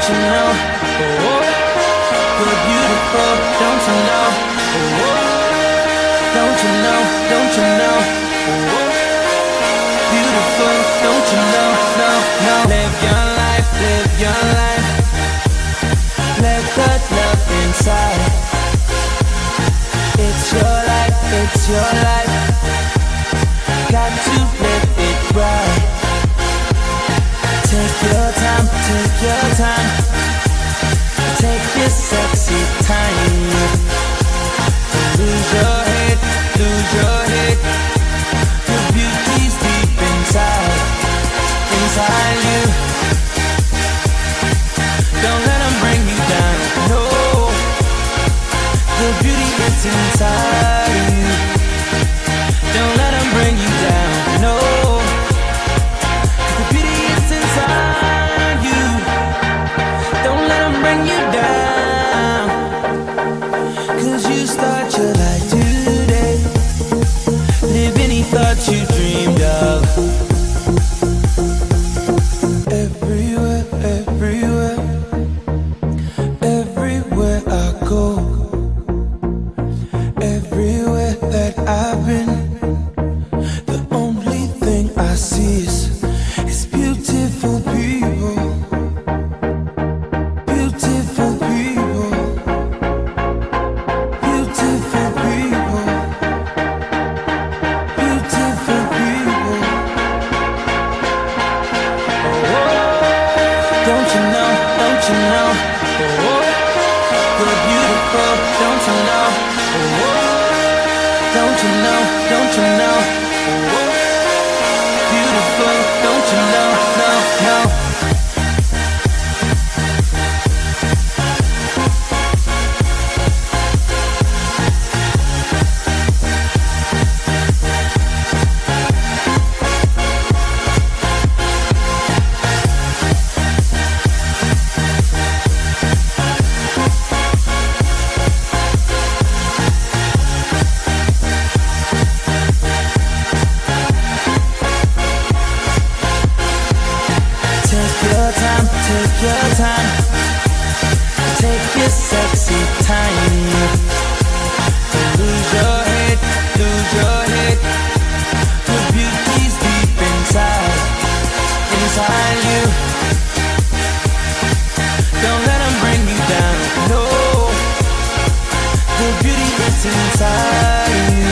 don't you know? Oh, you're beautiful, don't you know? Oh, don't you know? Don't you know? Oh, beautiful, don't you know? No, no. Live your life, live your life. Let that love inside. It's your life, it's your life. Got to live it right. Take your time, take your time. Take this sexy time. Lose your head, lose your head. Your beauty's deep inside, inside you. Don't let them bring you down, no. The beauty is inside you. Don't let them bring you down, no. The beauty is inside you. Don't let them bring you down. 'Cause you start your life today. Live any thought you dreamed of. Everywhere, everywhere, everywhere I go. Everywhere that I've been, the only thing I see is beautiful people. Beautiful people. Beautiful people. Beautiful people. Don't you know? Don't you know? You're beautiful, don't you know? Don't you know? Don't you know? Beautiful, don't you know? No, no. Take your time, take your time. Take your sexy time. Lose your head, lose your head. Your beauty's deep inside, inside you. Don't let them bring you down, no. The beauty is inside you.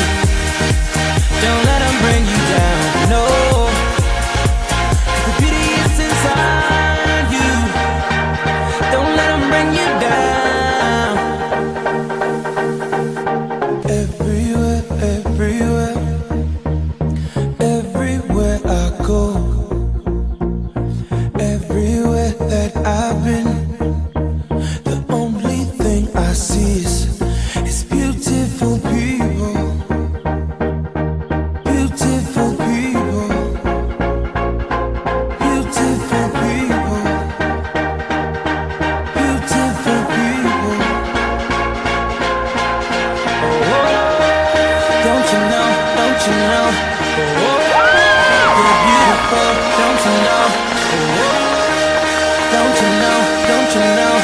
Don't let them bring you down, no. The beauty is inside you. Don't let them bring you down. Everywhere, everywhere, everywhere I go. Everywhere that I've been, the only thing I see is beautiful people. Beautiful people. Beautiful people. Beautiful people. Don't you know? Don't you know? You're beautiful, don't you know? Don't you know? Don't you know?